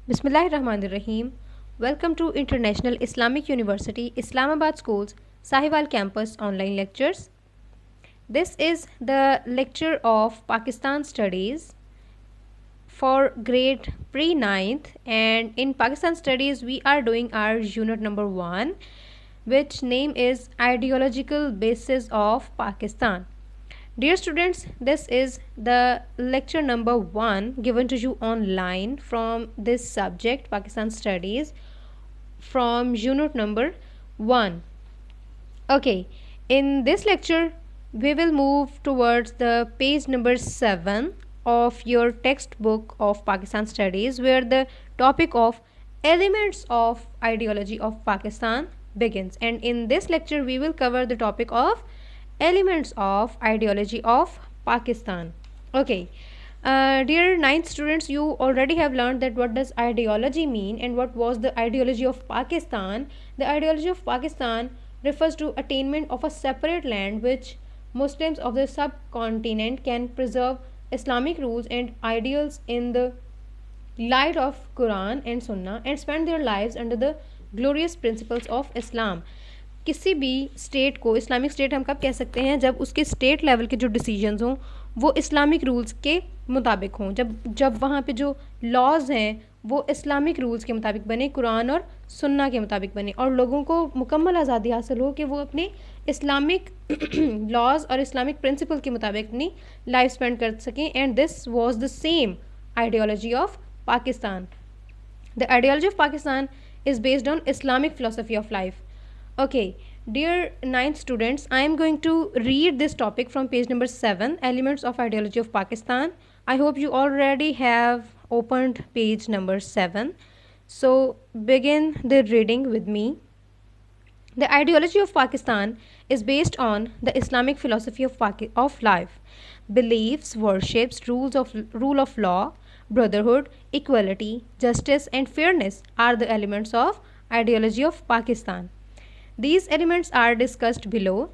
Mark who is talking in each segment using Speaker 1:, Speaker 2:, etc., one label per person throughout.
Speaker 1: Bismillahirrahmanirrahim. Welcome to International Islamic University, Islamabad School's Sahiwal Campus online lectures. This is the lecture of Pakistan Studies for grade pre-9th, and in Pakistan Studies we are doing our unit number 1, which name is Ideological Basis of Pakistan. Dear students, this is the lecture number 1 given to you online from this subject Pakistan Studies from unit number 1. Okay, in this lecture we will move towards the page number 7 of your textbook of Pakistan Studies, where the topic of elements of ideology of Pakistan begins, and in this lecture we will cover the topic of elements of ideology of Pakistan. Okay, dear ninth students, you already have learned that what does ideology mean and what was the ideology of Pakistan. The ideology of Pakistan refers to attainment of a separate land which Muslims of the subcontinent can preserve Islamic rules and ideals in the light of Quran and Sunnah and spend their lives under the glorious principles of Islam. किसी भी state को Islamic state हम कब कह सकते हैं? जब उसके स्टेट लेवल के जो डिसीजंस हों वो इस्लामिक रूल्स के मुताबिक हों, जब वहाँ पे जो लॉज हैं वो इस्लामिक रूल्स के मुताबिक बने, कुरान और सुन्ना के मुताबिक बने, और लोगों को मुकम्मल आज़ादी हासिल हो कि वो अपने इस्लामिक लॉज और इस्लामिक प्रिंसिपल के मुताबिक अपनी लाइफ स्पेंड कर सकें. And this was the same ideology of Pakistan. The ideology of Pakistan is based on Islamic philosophy of life. Okay, dear ninth students, I am going to read this topic from page number 7, Elements of Ideology of Pakistan. I hope you already have opened page number 7. So begin the reading with me. The ideology of Pakistan is based on the Islamic philosophy of life, beliefs, worships, rule of law, brotherhood, equality, justice and fairness are the elements of ideology of Pakistan. These elements are discussed below.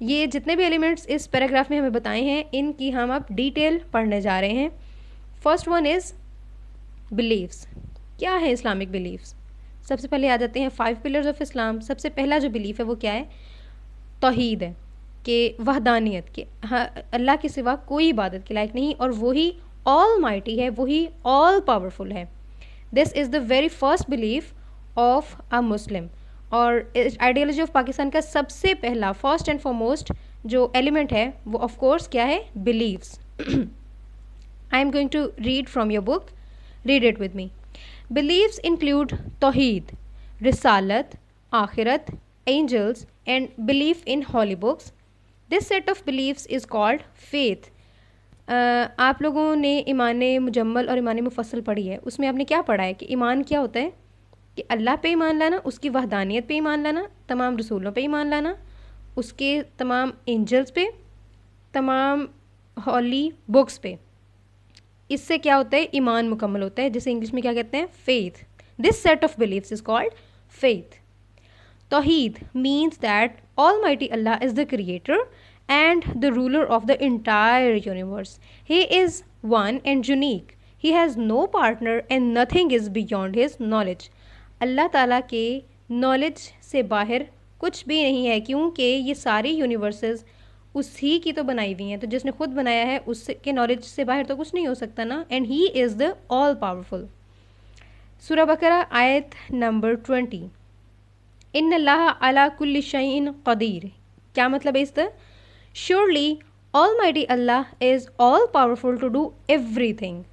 Speaker 1: ये जितने भी elements इस paragraph में हमें बताए हैं इनकी हम अब डिटेल पढ़ने जा रहे हैं. First one is beliefs. क्या है इस्लामिक बिलीव्स? सबसे पहले आ जाते हैं 5 पिलर्स ऑफ इस्लाम. सबसे पहला जो बिलीफ है वो क्या है? तौहीद है, कि वहदानियत, कि हाँ अल्लाह के सिवा कोई इबादत के लायक नहीं और वही ऑल माइटी है, वही ऑल पावरफुल है. This is the very first belief of a Muslim. और आइडियोलॉजी ऑफ पाकिस्तान का सबसे पहला फर्स्ट एंड फॉरमोस्ट जो एलिमेंट है वो ऑफ कोर्स क्या है? Beliefs. I am going to read from your book. Read it with me. Beliefs include Tauheed, Risalat, Akhirat, angels and belief in holy books. This set of beliefs is called faith. आप लोगों ने ईमान मुजम्मल और ईमान मुफस्सल पढ़ी है. उसमें आपने क्या पढ़ा है कि ईमान क्या होता है? कि अल्लाह पे ईमान लाना, उसकी वहदानियत पे ईमान लाना, तमाम रसूलों पे ईमान लाना, उसके तमाम एंजल्स पे, तमाम हॉली बुक्स पे. इससे क्या होता है? ईमान मुकम्मल होता है, जिसे इंग्लिश में क्या कहते हैं? Faith. This set of beliefs is called faith. Tauheed means that almighty Allah is the creator and the ruler of the entire universe. He is one and unique. He has no partner and nothing is beyond his knowledge. अल्लाह ताला के knowledge से बाहर कुछ भी नहीं है, क्योंकि ये सारी यूनिवर्सेस उसी की तो बनाई हुई हैं, तो जिसने खुद बनाया है उसके नॉलेज से बाहर तो कुछ नहीं हो सकता ना. And he is the all powerful. सूरह बकरा आयत नंबर 20. इन्नल्लाह अला कुल्ली शैइन क़दीर. क्या मतलब है इसका? Surely Almighty Allah is all powerful to do everything.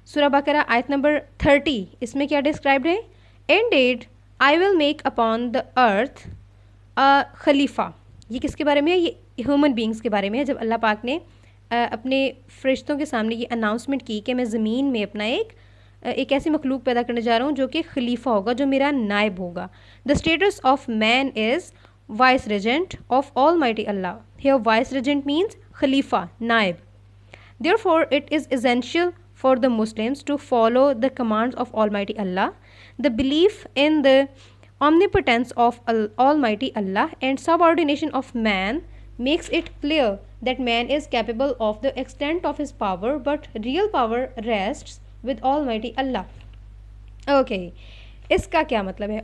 Speaker 1: सूरह बकरा आयत नंबर 30. इसमें क्या डिस्क्राइब्ड है? Indeed, I will make upon the earth a खलीफा. ये किसके बारे में है? ये ह्यूमन बींग्स के बारे में है. जब अल्लाह पाक ने अपने फरिश्तों के सामने ये अनाउंसमेंट की कि मैं ज़मीन में अपना एक ऐसी मखलूक पैदा करने जा रहा हूँ जो कि खलीफा होगा, जो मेरा नायब होगा. The status of man is viceregent of Almighty Allah. Here viceregent means Khalifa, Naib. Therefore, it is essential for the Muslims to follow the commands of Almighty Allah. The belief in the omnipotence of Almighty Allah and subordination of man makes it clear that man is capable of the extent of his power, but real power rests with Almighty Allah. Okay, इसका क्या मतलब है?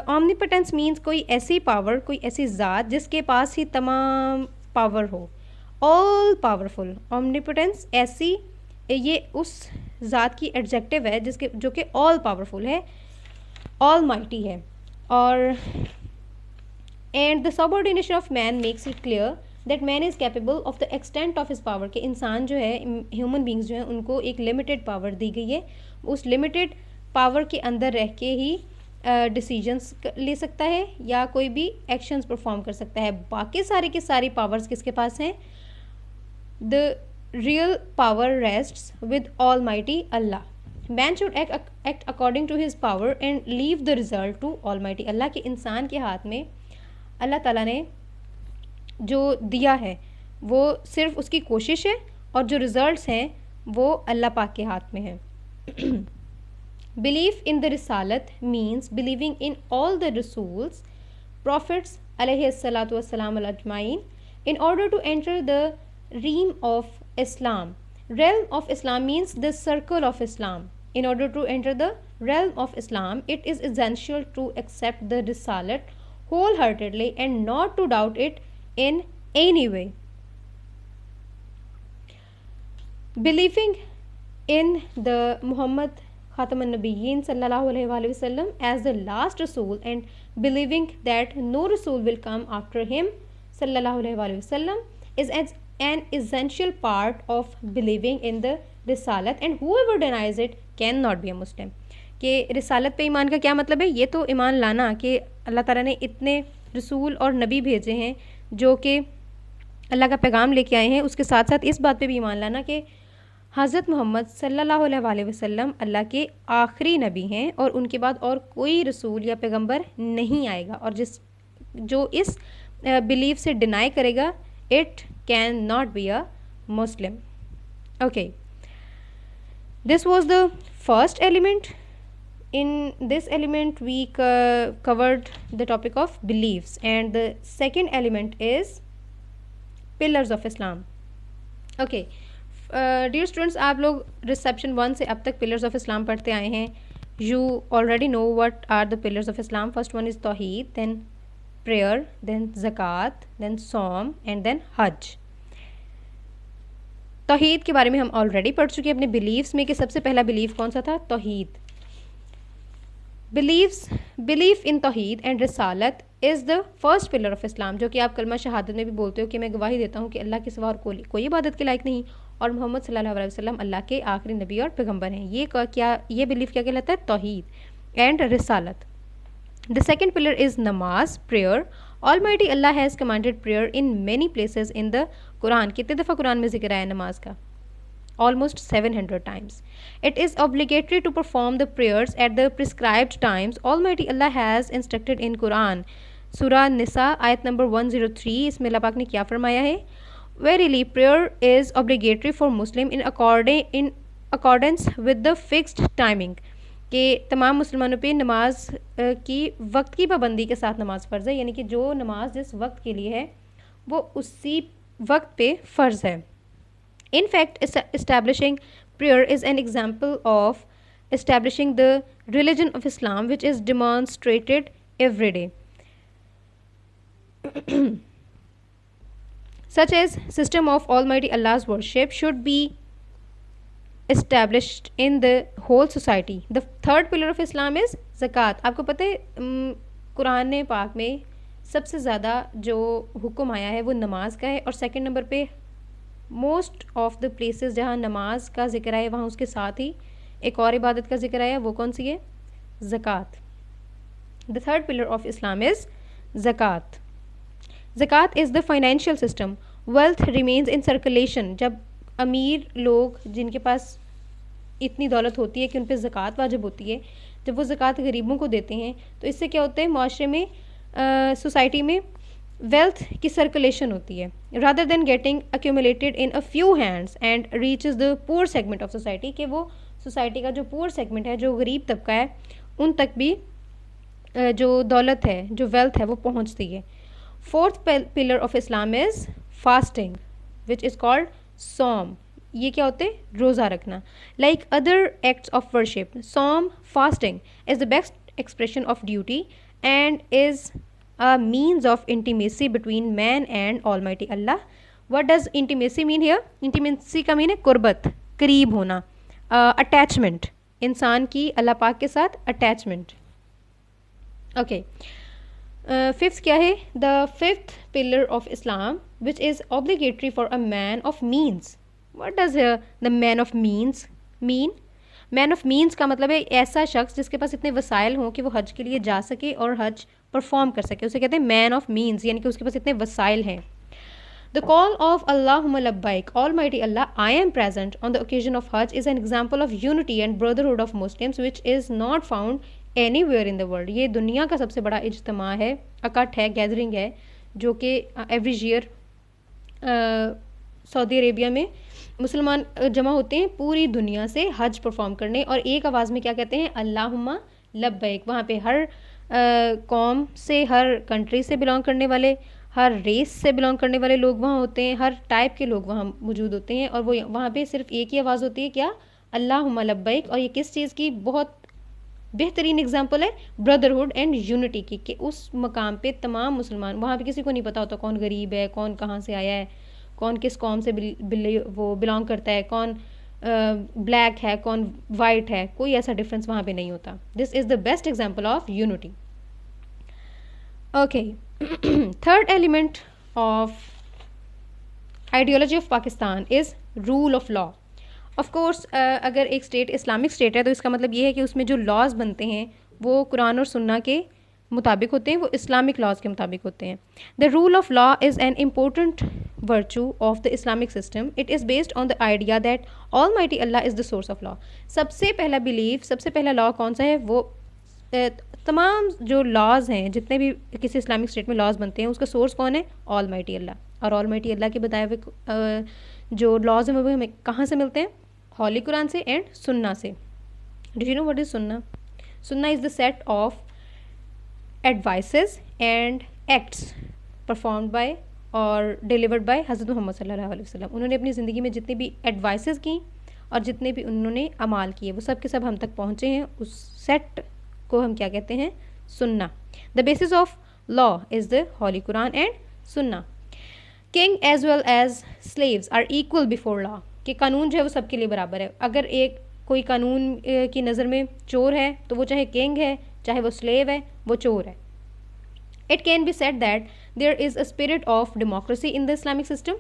Speaker 1: ऑमनीपोटेंस means कोई ऐसी power, कोई ऐसी ज़ात जिसके पास ही तमाम पावर हो, ऑल पावरफुल। ऑमनीपोटेंस ऐसी, ये उस ज़ात की एडजेक्टिव है जिसके जो कि ऑल पावरफुल है, ऑल माइटी है। और and the subordination of man makes it clear that man is capable of the extent of his power, के इंसान जो है, ह्यूमन बींग्स जो हैं, उनको एक लिमिटेड पावर दी गई है। उस लिमिटेड पावर के अंदर रह के ही डिसीजंस ले सकता है या कोई भी एक्शंस परफॉर्म कर सकता है। बाकी सारी की सारी पावर्स किसके पास हैं? The real power rests with almighty Allah. Man should act according to his power and leave the result to almighty Allah. के इंसान के हाथ में अल्लाह ताला ने जो दिया है वो सिर्फ उसकी कोशिश है, और जो रिजल्ट्स हैं वो अल्लाह पाक के हाथ में हैं। Belief in the Risalat means believing in all the Rasuls, prophets alayhi salatu wassalam al ajmain, in order to enter the realm of Islam. Realm of Islam means the circle of Islam. In order to enter the realm of Islam, it is essential to accept the Risalat wholeheartedly and not to doubt it in any way. Believing in the Muhammad Khataman Nabiyyin sallallahu alaihi wasallam as the last Rasul and believing that no Rasul will come after him sallallahu alaihi wasallam is an essential part of believing in the Risalat, and whoever denies it cannot be a Muslim. कि रिसालत पे ईमान का क्या मतलब है? ये तो ईमान लाना कि अल्लाह ताला ने इतने रसूल और नबी भेजे हैं जो कि अल्लाह का पैगाम लेके आए हैं। उसके साथ साथ इस बात पे भी ईमान लाना कि हज़रत मोहम्मद सल्लल्लाहु अलैहि वसल्लम अल्लाह के आखिरी नबी हैं और उनके बाद और कोई रसूल या पैगंबर नहीं आएगा। और जो इस बिलीफ से डिनाई करेगा, it can not be a Muslim. Okay, this was the first element. In this element we covered the topic of beliefs, and the second element is pillars of Islam. Okay, dear students, आप लोग reception 1 से अब तक pillars of Islam पढ़ते आए हैं. You already know what are the pillars of Islam. First one is Tawheed, then prayer, then zakat, then Sawm, and then Hajj. तौहीद के बारे में हम ऑलरेडी पढ़ चुके हैं अपने बिलीव्स में कि सबसे पहला बिलीव कौन सा था? तौहीद. बिलीफ इन तौहीद एंड रिसालत is the first pillar of इस्लाम, जो कि आप कलमा शहादत में भी बोलते हो कि मैं गवाही देता हूँ कि अल्लाह के सिवा और कोई इबादत के लायक नहीं और मोहम्मद सल्लल्लाहु अलैहि वसल्लम अल्लाह के आखिरी नबी और पैगंबर हैं. ये बिलीफ क्या कहलाता है? तौहीद एंड रिसालत. द सेकेंड पिलर इज़ नमाज, prayer. Almighty Allah has commanded prayer in many places in the Quran. कितने दफ़ा कुरान में जिक्र आया नमाज का? Almost 700 times. It is obligatory to perform the prayers at the prescribed times. Almighty Allah has instructed in Quran. Surah Nisa ayat number 103. इसमें अल्लाह पाक ने क्या फरमाया है? Verily, prayer is obligatory for Muslim in accordance with the fixed timing. कि तमाम मुसलमानों पे नमाज की वक्त की पाबंदी के साथ नमाज फ़र्ज़ है, यानी कि जो नमाज जिस वक्त के लिए है वो उसी वक्त पे फ़र्ज़ है. In fact, establishing prayer is an example of establishing the religion of Islam, which is demonstrated every day. Such as system of Almighty Allah's worship should be established in the whole society. The third pillar of Islam is zakat. आपको पता है कुरान पाक में सबसे ज़्यादा जो हुक्म आया है वो नमाज का है, और सेकंड नंबर पे मोस्ट ऑफ द प्लेसेस जहाँ नमाज का जिक्र आया वहाँ उसके साथ ही एक और इबादत का जिक्र आया, वो कौन सी है? Zakat. The third pillar of Islam is Zakat. Zakat is the financial system. Wealth remains in circulation. जब अमीर लोग जिनके पास इतनी दौलत होती है कि उन पर ज़कात वाजिब होती है, जब वो ज़कात गरीबों को देते हैं तो इससे क्या होता है? माशरे में, सोसाइटी में वेल्थ की सर्कुलेशन होती है, rather than getting accumulated in a few hands and reaches the poor segment of society. कि वो सोसाइटी का जो पुअर सेगमेंट है, जो गरीब तबका है, उन तक भी जो दौलत है, जो वेल्थ है, वो पहुंचती है. Fourth pillar of Islam is fasting, which is called Saum. ये क्या होते हैं? रोज़ा रखना. Like other acts of worship, Saum, fasting is the best expression of duty and is a means of intimacy between man and Almighty Allah. What does intimacy mean here? Intimacy का mean है कुर्बत, करीब होना, अटैचमेंट, इंसान की अल्लाह पाक के साथ attachment. Okay, fifth क्या है? The fifth pillar of Islam which is obligatory for a man of means. What does the man of means mean? Man of means का मतलब है ऐसा शख्स जिसके पास इतने वसाइल हों कि वो हज के लिए जा सके और हज परफॉर्म कर सके, उसे कहते हैं मैन ऑफ मीन्स, यानी कि उसके पास इतने वसाइल हैं. द कॉल ऑफ अल्लाहुम्मा लब्बैक almighty Allah I am present on the occasion of Hajj is an example of unity and brotherhood of Muslims which is not found anywhere in the world. ये दुनिया का सबसे बड़ा इज्तिमा है, इकट्ठ है, गैदरिंग है, जो कि एवरी ईयर सऊदी अरेबिया में मुसलमान जमा होते हैं पूरी दुनिया से हज परफॉर्म करने, और एक आवाज़ में क्या कहते हैं? अल्लाहुम्मा लब्बैक. वहाँ पे हर कौम से, हर कंट्री से बिलोंग करने वाले, हर रेस से बिलोंग करने वाले लोग वहाँ होते हैं, हर टाइप के लोग वहाँ मौजूद होते हैं, और वो वहाँ पे सिर्फ एक ही आवाज़ होती है, क्या? अल्लाहुम्मा लब्बैक. और ये किस चीज़ की बहुत बेहतरीन एग्जाम्पल है? ब्रदरहुड एंड यूनिटी की, कि उस मकाम पे तमाम मुसलमान, वहाँ पे किसी को नहीं पता होता कौन गरीब है, कौन कहाँ से आया है, कौन किस कौम से वो बिलोंग करता है, कौन ब्लैक है, कौन वाइट है, कोई ऐसा डिफरेंस वहाँ पे नहीं होता. This is the best example of unity. Okay, third element of ideology of Pakistan is rule of law. Of course अगर एक स्टेट इस्लामिक स्टेट है तो इसका मतलब ये है कि उसमें जो लॉज बनते हैं वो कुरान और सुन्ना के मुताबिक होते हैं, वो इस्लामिक लॉज के मुताबिक होते हैं. The rule of law is an important virtue of the Islamic system. It is based on the idea that Almighty Allah is the source of law. सबसे पहला बिलीफ, सबसे पहला लॉ कौन सा है? वो तमाम जो लॉज हैं, जितने भी किसी इस्लामिक स्टेट में लॉज बनते हैं, उसका सोर्स कौन है? ऑलमाइटी अल्लाह. और ऑलमाइटी अल्लाह के बताए हुए जो लॉज हैं वो हमें कहाँ से मिलते हैं? हॉली कुरान से एंड सुन्ना से. Do you know what is सुन्ना? सुन्ना is the set of advices and acts performed by और डिलीवर्ड बाय हज़रत मोहम्मद सल्लल्लाहु अलैहि वसल्लम. उन्होंने अपनी ज़िंदगी में जितनी भी एडवाइसेस की और जितने भी उन्होंने अमाल किए, वो सब के सब हम तक पहुँचे हैं. उस सेट को हम क्या कहते हैं? Sunnah. The basis of law is the holy Quran and Sunnah. King as well as slaves are equal before law. कि कानून जो है वो सबके लिए बराबर है. अगर एक कोई कानून की नज़र में चोर है तो वो चाहे किंग है, चाहे वो स्लेव है, वो चोर है. It can be said that there is a spirit of democracy in the Islamic system.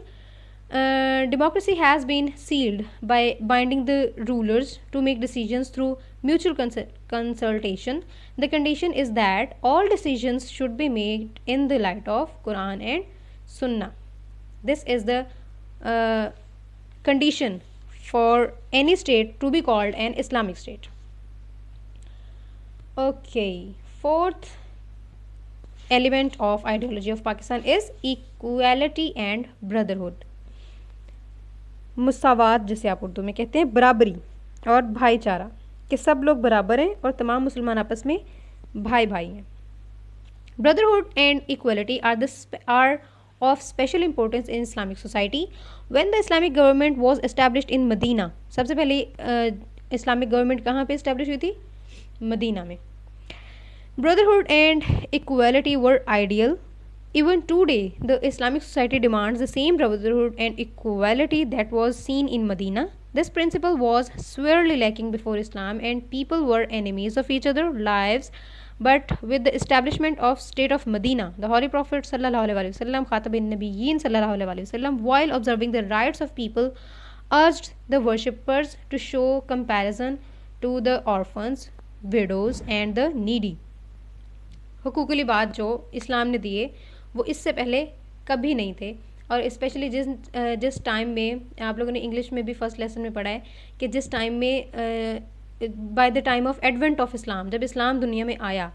Speaker 1: Democracy has been sealed by binding the rulers to make decisions through mutual consultation. The condition is that all decisions should be made in the light of Quran and Sunnah. This is the condition for any state to be called an Islamic state. Okay, fourth element of ideology of Pakistan is equality and brotherhood. मुसावात, जिसे आप उर्दू में कहते हैं, बराबरी और भाईचारा, कि सब लोग बराबर हैं और तमाम मुसलमान आपस में भाई भाई हैं. Brotherhood and equality are of special importance in Islamic society. When the Islamic government was established in Medina, सबसे पहले इस्लामिक गवर्नमेंट कहाँ पे इस्टेब्लिश हुई थी? मदीना में. Brotherhood and equality were ideal. Even today, the Islamic society demands the same brotherhood and equality that was seen in Medina. This principle was severely lacking before Islam, and people were enemies of each other's lives. But with the establishment of state of Medina, the Holy Prophet sallallahu alaihi wasallam, Khatabin Nabiyyin sallallahu alaihi wasallam, while observing the rights of people, urged the worshippers to show compassion to the orphans, widows, and the needy. हुकूक़ लिबाद जो इस्लाम ने दिए वो इससे पहले कभी नहीं थे. और स्पेशली जिस टाइम में आप लोगों ने इंग्लिश में भी फर्स्ट लेसन में पढ़ा है कि जिस टाइम में by the time of advent of Islam, जब इस्लाम दुनिया में आया,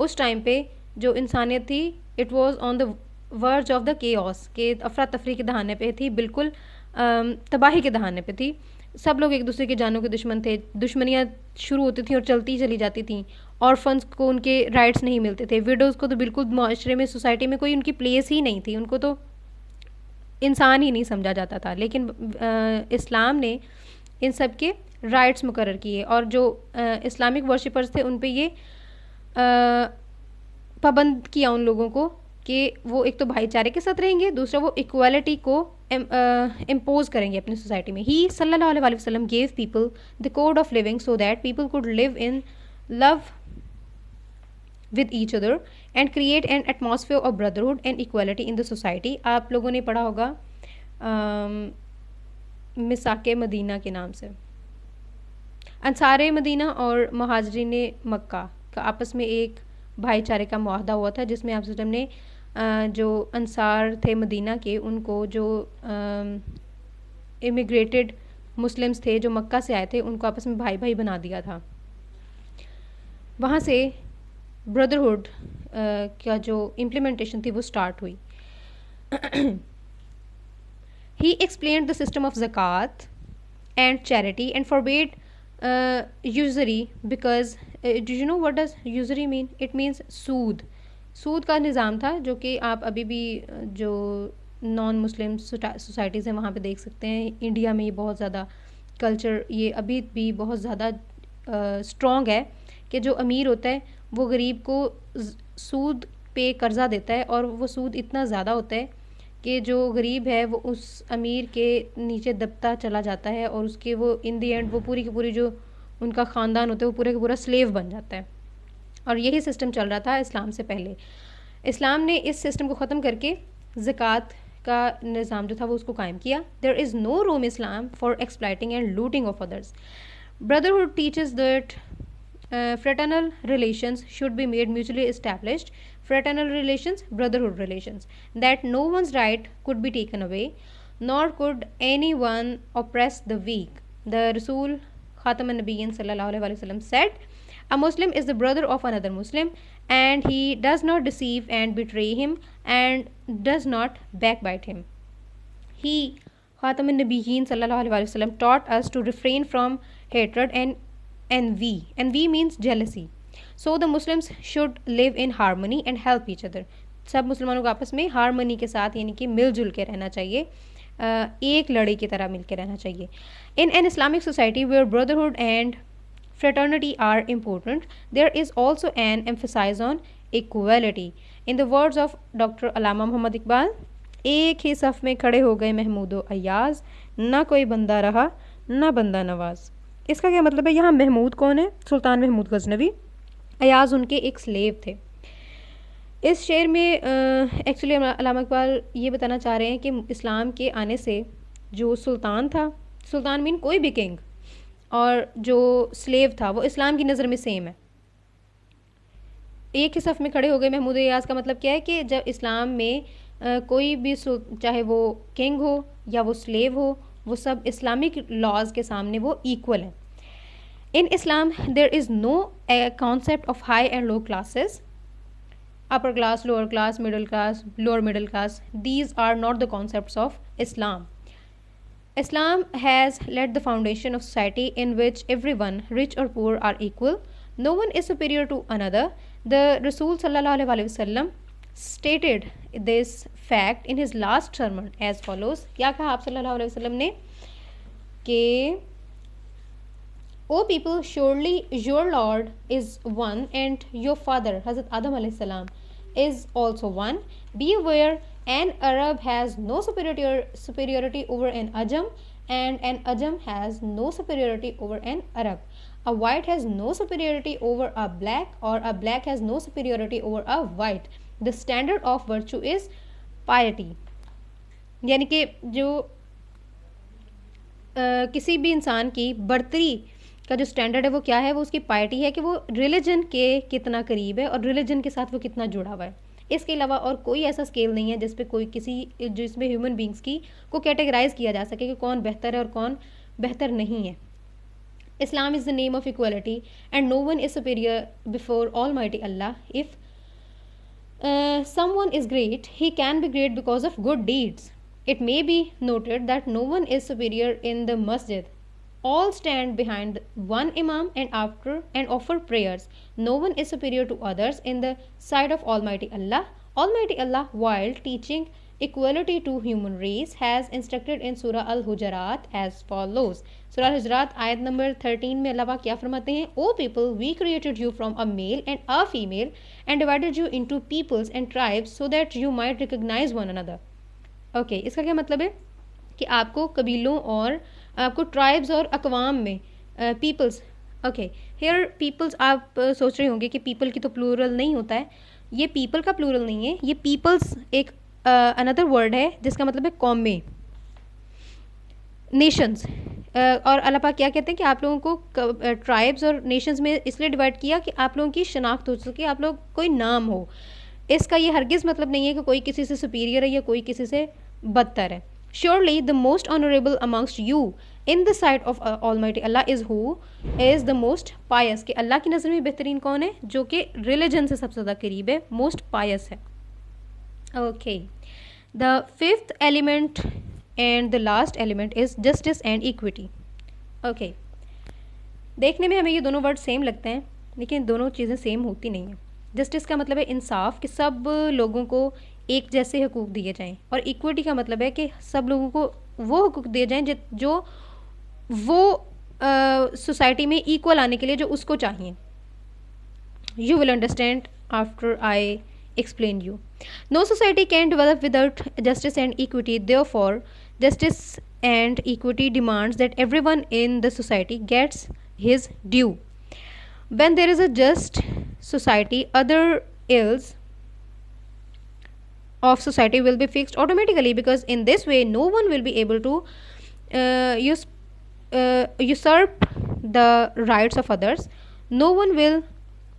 Speaker 1: उस टाइम पे जो इंसानियत थी, it was on the verge of the chaos, के अफरा तफरी के दहाने पे थी, बिल्कुल तबाही के दहाने पे थी. सब लोग एक दूसरे के जानों के दुश्मन थे. दुश्मनियाँ शुरू होती थी और चलती चली जाती थी. ऑर्फन्स को उनके राइट्स नहीं मिलते थे. विडोज़ को तो बिल्कुल माशरे में, सोसाइटी में कोई उनकी प्लेस ही नहीं थी. उनको तो इंसान ही नहीं समझा जाता था, लेकिन इस्लाम ने इन सब के राइट्स मुकर्रर किए, और जो इस्लामिक वर्शिपर्स थे उन पे ये पाबंद किया उन लोगों को कि वो एक तो भाईचारे के साथ रहेंगे, दूसरा वो इक्वालिटी को इम्पोज करेंगे अपनी सोसाइटी में. ही सल्लल्लाहु अलैहि वसल्लम gave people the code of living so that people could live in love with each other and create an atmosphere of brotherhood and equality in the society. आप लोगों ने पढ़ा होगा मिसाके मदीना के नाम से. अंसारे मदीना और महाजरीन मक्का का आपस में एक भाईचारे का मुआहदा हुआ था, जिसमें आप वसल्लम ने जो अंसार थे मदीना के, उनको जो इमिग्रेटेड मुस्लिम्स थे जो मक्का से आए थे, उनको आपस में भाई भाई बना दिया था. वहाँ से ब्रदरहुड का जो इम्प्लीमेंटेशन थी वो स्टार्ट हुई. He explained the system of Zakat and charity and forbade usury because do you know what does usury mean? It means sood. सूद का निज़ाम था जो कि आप अभी भी जो नॉन मुस्लिम सोसाइटीज़ हैं वहाँ पे देख सकते हैं. इंडिया में ये बहुत ज़्यादा कल्चर ये अभी भी बहुत ज़्यादा स्ट्रॉन्ग है कि जो अमीर होता है वो गरीब को सूद पे कर्ज़ा देता है, और वो सूद इतना ज़्यादा होता है कि जो गरीब है वो उस अमीर के नीचे दबता चला जाता है, और उसके वो इन दी एंड वो पूरी की पूरी जो उनका ख़ानदान होता है वो पूरे का पूरा स्लेव बन जाता है. और यही सिस्टम चल रहा था इस्लाम से पहले. इस्लाम ने इस सिस्टम को ख़त्म करके ज़कात का निज़ाम जो था वो उसको कायम किया. There is no room Islam for exploiting and looting of others. Brotherhood teaches that fraternal relations should be made mutually established. Fraternal relations, brotherhood relations, that no one's right could be taken away, nor could anyone oppress the weak. The Rasul Khatam an-Nabiyyin sallallahu alaihi wasallam said, a Muslim is the brother of another Muslim, and he does not deceive and betray him, and does not backbite him. He Khatam an-Nabiyyin sallallahu alaihi wasallam taught us to refrain from hatred and envy. Envy means jealousy. So the Muslims should live in harmony and help each other. सब मुसलमानों को आपस में harmony के साथ यानी कि मिलजुल के रहना चाहिए, एक लड़ी की तरह मिल के रहना चाहिए. In an Islamic society where brotherhood and fraternity are important, there is also an emphasis on equality. In the words of Dr. अलामा मोहम्मद इकबाल, एक ही सफ़ में खड़े हो गए महमूदो अयाज, ना कोई बंदा रहा ना बंदा नवाज. इसका क्या मतलब है? यहाँ महमूद कौन है? सुल्तान महमूद गजनवी. अयाज उनके एक स्लेव थे. इस शेर में एक्चुअली अल्लामा इकबाल ये बताना चाह रहे हैं कि इस्लाम के आने से जो सुल्तान था, सुल्तान मीन कोई भी किंग, और जो स्लेव था वो इस्लाम की नज़र में सेम है. एक ही सफ़ में खड़े हो गए महमूद अयाज का मतलब क्या है कि जब इस्लाम में कोई भी चाहे वो किंग हो या वो स्लेव हो, वो सब इस्लामिक लॉज के सामने वो इक्वल है. In Islam there is no concept of high and low classes, upper class, lower class, middle class, lower middle class. These are not the concepts of Islam. Islam has laid the foundation of society in which everyone, rich or poor, are equal. No one is superior to another. The Rasul sallallahu alaihi wasallam stated this fact in his last sermon as follows. क्या कहा आप सल्लल्लाहु अलैहि वसल्लम ने कि O people, surely your Lord is one, and your father, Hazrat Adam alayhi salam, is also one. Be aware, an Arab has no superiority over an Ajam, and an Ajam has no superiority over an Arab. A white has no superiority over a black, or a black has no superiority over a white. The standard of virtue is piety. यानी कि जो किसी भी इंसान की बढ़तरी का जो standard है वो क्या है? वो उसकी पार्टी है कि वो रिलीजन के कितना करीब है और रिलीजन के साथ वो कितना जुड़ा हुआ है. इसके अलावा और कोई ऐसा स्केल नहीं है जिस पे कोई किसी जिसमें ह्यूमन बींग्स की को कैटेगराइज किया जा सके कि कौन बेहतर है और कौन बेहतर नहीं है. Islam is the name of equality and no one is superior before almighty Allah. If someone is great, he can be great because of good deeds. It may be noted that no one is superior in the masjid. All stand behind one imam and offer prayers. No one is superior to others in the sight of Almighty Allah. Almighty Allah, while teaching equality to human race has instructed in Surah Al-Hujurat as follows. Surah Al-Hujurat ayat number 13 में अल्लाह पाक क्या फरमाते हैं? O people, we created you from a male and a female and divided you into peoples and tribes so that you might recognize one another. Okay, इसका क्या मतलब है कि आपको कबीलों और आपको ट्राइब्स और अकवाम में पीपल्स, ओके हेयर पीपल्स आप सोच रहे होंगे कि पीपल की तो प्लूरल नहीं होता है, ये पीपल का प्लूरल नहीं है, ये पीपल्स एक अनदर वर्ड है जिसका मतलब है कौमें, नेशंस। और अल्लाह पाक क्या कहते हैं कि आप लोगों को ट्राइब्स और नेशंस में इसलिए डिवाइड किया कि आप लोगों की शनाख्त हो सके, आप लोग कोई नाम हो। इसका ये हरगिज़ मतलब नहीं है कि कोई किसी से सुपीरियर है या कोई किसी से बदतर है। Surely the most honorable amongst you in the sight of Almighty Allah is who is the most pious, कि अल्लाह की नज़र में बेहतरीन कौन है? जो कि रिलीजन से सबसे ज़्यादा करीब है, मोस्ट पायस है। Okay, the fifth element and the last element is justice and equity. Okay, देखने में हमें ये दोनों वर्ड सेम लगते हैं, लेकिन दोनों चीज़ें सेम होती नहीं हैं। जस्टिस का मतलब है इंसाफ, कि सब लोगों को एक जैसे हकूक़ दिए जाएं, और इक्विटी का मतलब है कि सब लोगों को वो हकूक़ दिए जाएं जो वो सोसाइटी में इक्वल आने के लिए जो उसको चाहिए। You will understand after I explain you. No society can develop without justice and equity. Therefore, justice and equity demands that everyone in the society gets his due. When there is a just society, other ills of society will be fixed automatically, because in this way no one will be able to usurp the rights of others. No one will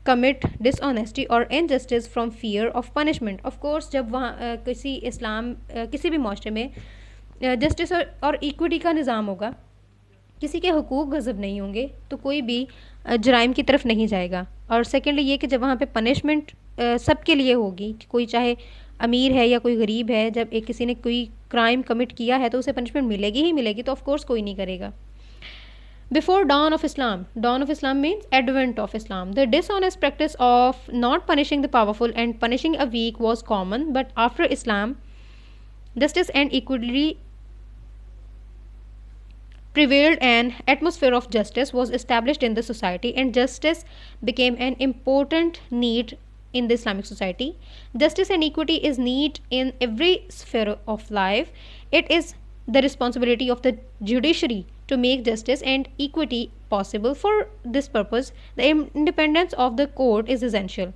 Speaker 1: commit dishonesty or injustice from fear of punishment. Of course, जब वहाँ किसी भी माशरे में justice और equity का निज़ाम होगा, किसी के हुकूक गज़ब नहीं होंगे, तो कोई भी जराइम की तरफ नहीं जाएगा। और सेकेंडली ये कि जब वहाँ पे पनिशमेंट सबके लिए होगी, कोई चाहे अमीर है या कोई गरीब है, जब एक किसी ने कोई क्राइम कमिट किया है तो उसे पनिशमेंट मिलेगी ही मिलेगी, तो ऑफकोर्स कोई नहीं करेगा। Before dawn of Islam means advent of Islam. The dishonest practice of not punishing the powerful and punishing a weak was common, but after Islam, justice and equality prevailed. An atmosphere of justice was established in the society, and justice became an important need in the Islamic society. Justice and equity is need in every sphere of life. It is the responsibility of the judiciary to make justice and equity possible. For this purpose, the independence of the court is essential.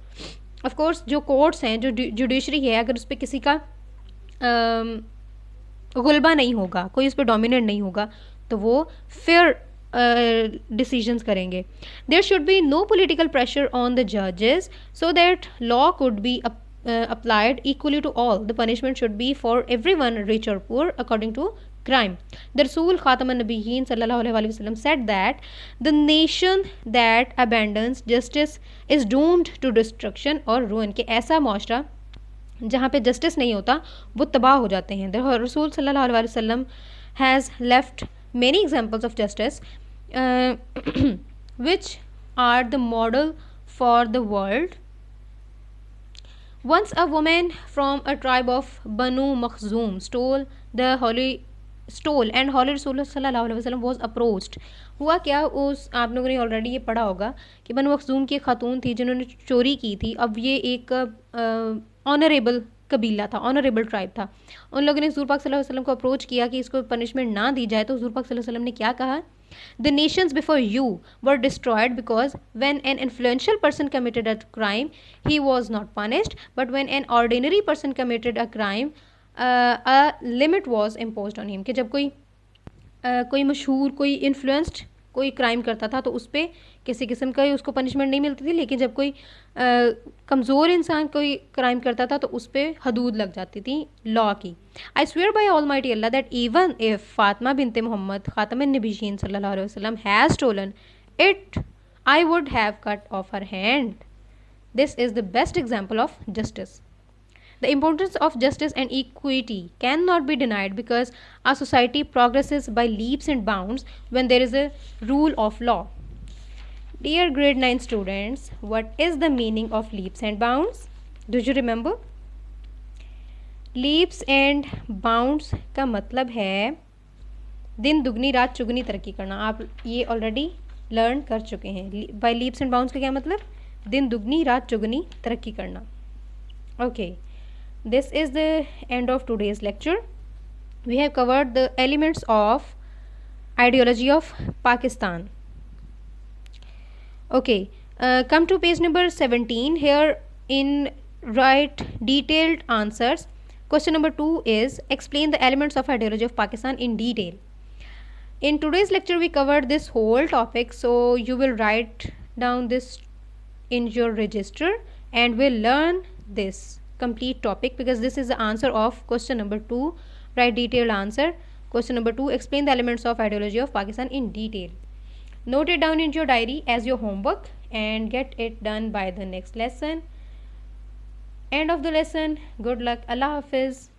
Speaker 1: Of course, जो courts हैं, जो judiciary है, अगर उस पर किसी का गुलबा नहीं होगा, कोई उस पर dominant नहीं होगा, तो वो fair decisions करेंगे. There should be no political pressure on the judges so that law could be applied equally to all. The punishment should be for everyone, rich or poor, according to crime. The Rasul Khataman Nabiyyin sallallahu alaihi wasallam said that the nation that abandons justice is doomed to destruction or ruin. कि ऐसा माशरा जहाँ पे justice नहीं होता वो तबाह हो जाते हैं. The Rasul sallallahu alaihi wasallam has left many examples of justice which are the model for the world. Once a woman from a tribe of Banu Makhzum stole and Holy Rasul sallallahu alaihi wasallam was approached. हुआ क्या, उस आप लोगों ने already ये पढ़ा होगा कि बनु मखजूम की खातून थी जिन्होंने चोरी की थी. अब ये एक ऑनरेबल कबीला था, ऑनरेबल ट्राइब था. उन लोगों ने हुज़ूर पाक सल्लल्लाहु अलैहि वसल्लम को अप्रोच किया कि इसको पनिशमेंट ना दी जाए, तो हुज़ूर पाक सल्लल्लाहु अलैहि वसल्लम ने क्या कहा? The nations before you were destroyed because when an influential person committed a crime, he was not punished, but when an ordinary person committed a crime, a limit was imposed on him. कि जब कोई मशहूर, कोई influenced कोई crime करता था तो उस पर किसी किस्म का उसको पनिशमेंट नहीं मिलती थी, लेकिन जब कोई कमज़ोर इंसान कोई क्राइम करता था तो उस पर हदूद लग जाती थी लॉ की. I swear by almighty Allah that even if Fatima बिनते मोहम्मद खातमुन नबिय्यीन सल्लल्लाहु अलैहि वसल्लम has stolen it, I would have cut off her hand. This is the best example of justice. The importance of justice and equity cannot be denied because our society progresses by leaps and bounds when there is a rule of law. Dear grade 9 students, what is the meaning of leaps and bounds? Do you remember? Leaps and bounds का मतलब है दिन दुगनी रात चुगनी तरक्की करना। आप ये ऑलरेडी लर्न कर चुके हैं। बाय लीप्स एंड बाउंड्स का क्या मतलब? दिन दुगनी रात चुगनी तरक्की करना। Okay, this is the end of today's lecture. We have covered the elements of ideology of Pakistan. Okay, come to page number 17. Here in write detailed answers. Question number 2 is explain the elements of ideology of Pakistan in detail. In today's lecture we covered this whole topic, so you will write down this in your register and will learn this complete topic, because this is the answer of question number 2. Write detailed answer. Question number 2, explain the elements of ideology of Pakistan in detail. Note it down in your diary as your homework and get it done by the next lesson. End of the lesson. Good luck. Allah Hafiz.